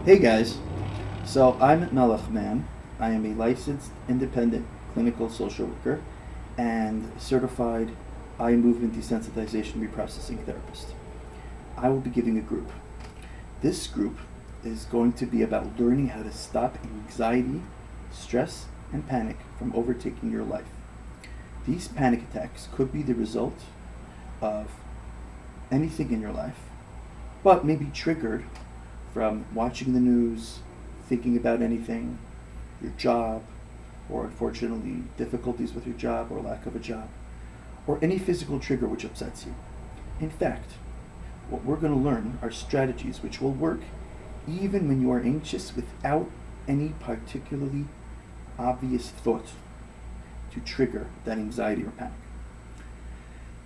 Hey guys, so I'm Melech Man. I am a licensed independent clinical social worker and certified eye movement desensitization reprocessing therapist. I will be giving a group. This group is going to be about learning how to stop anxiety, stress, and panic from overtaking your life. These panic attacks could be the result of anything in your life, but may be triggered from watching the news, thinking about anything, your job, or unfortunately difficulties with your job or lack of a job, or any physical trigger which upsets you. In fact, what we're going to learn are strategies which will work even when you are anxious without any particularly obvious thought to trigger that anxiety or panic.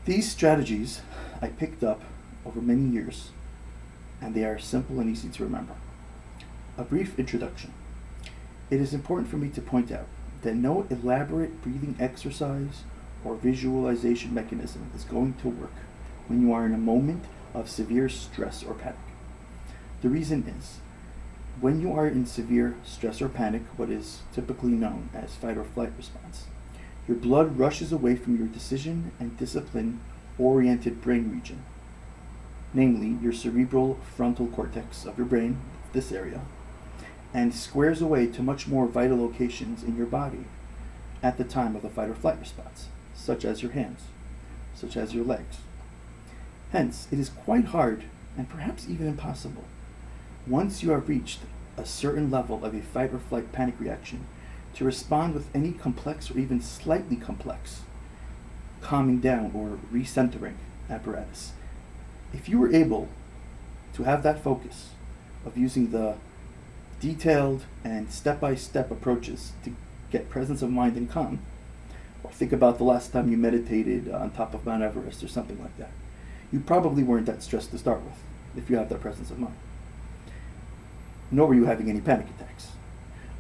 These strategies I picked up over many years, and they are simple and easy to remember. A brief introduction. It is important for me to point out that no elaborate breathing exercise or visualization mechanism is going to work when you are in a moment of severe stress or panic. The reason is, when you are in severe stress or panic, what is typically known as fight or flight response, your blood rushes away from your decision and discipline oriented brain region, namely your cerebral frontal cortex of your brain, this area, and squares away to much more vital locations in your body at the time of the fight or flight response, such as your hands, such as your legs. Hence, it is quite hard, and perhaps even impossible, once you have reached a certain level of a fight or flight panic reaction, to respond with any complex or even slightly complex calming down or recentering apparatus. If you were able to have that focus of using the detailed and step-by-step approaches to get presence of mind and calm, or think about the last time you meditated on top of Mount Everest or something like that, you probably weren't that stressed to start with if you have that presence of mind. Nor were you having any panic attacks.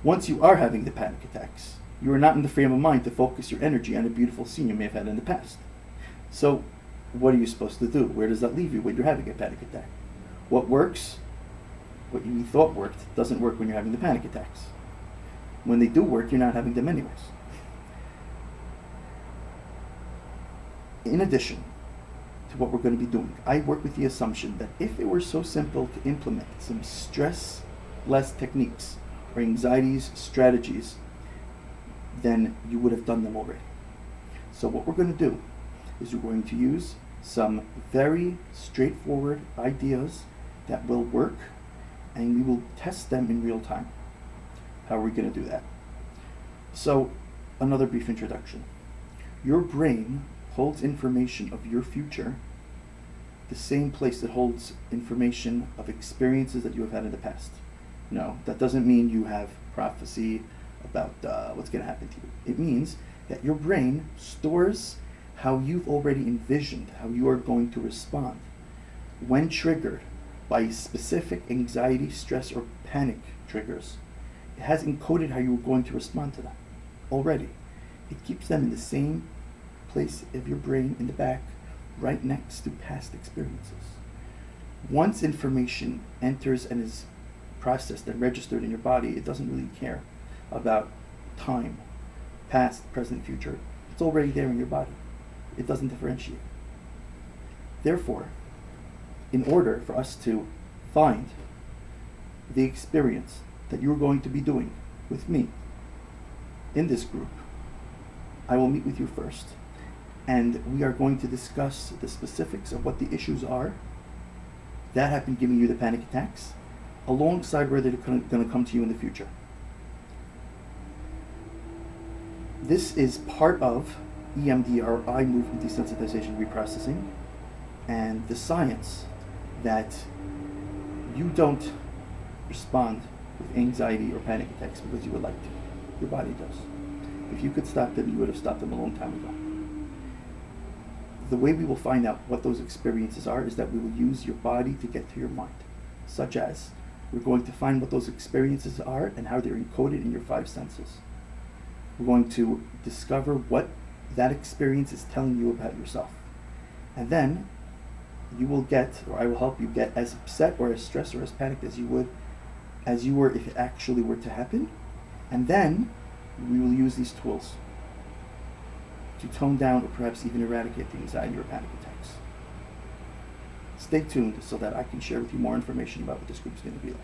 Once you are having the panic attacks, you are not in the frame of mind to focus your energy on a beautiful scene you may have had in the past. So, what are you supposed to do? Where does that leave you when you're having a panic attack? What works, what you thought worked, doesn't work when you're having the panic attacks. When they do work, you're not having them anyways. In addition to what we're going to be doing, I work with the assumption that if it were so simple to implement some stress-less techniques or anxieties strategies, then you would have done them already. So what we're going to do is we're going to use some very straightforward ideas that will work, and we will test them in real time. How are we going to do that? So, another brief introduction. Your brain holds information of your future the same place that holds information of experiences that you have had in the past. No, that doesn't mean you have prophecy about what's going to happen to you. It means that your brain stores how you've already envisioned how you are going to respond when triggered by specific anxiety, stress, or panic triggers. It has encoded how you are going to respond to them already. It keeps them in the same place of your brain in the back, right next to past experiences. Once information enters and is processed and registered in your body, it doesn't really care about time, past, present, future. It's already there in your body. It doesn't differentiate. Therefore, in order for us to find the experience that you're going to be doing with me in this group, I will meet with you first, and we are going to discuss the specifics of what the issues are that have been giving you the panic attacks, alongside where they're going to come to you in the future. This is part of EMDR, eye movement desensitization reprocessing, and the science that you don't respond with anxiety or panic attacks because you would like to. Your body does. If you could stop them, you would have stopped them a long time ago. The way we will find out what those experiences are is that we will use your body to get to your mind, such as we're going to find what those experiences are and how they're encoded in your five senses. We're going to discover what that experience is telling you about yourself. And then you will get, or I will help you get as upset or as stressed or as panicked as you would as you were if it actually were to happen, and then we will use these tools to tone down or perhaps even eradicate the anxiety or panic attacks. Stay tuned so that I can share with you more information about what this group is going to be like.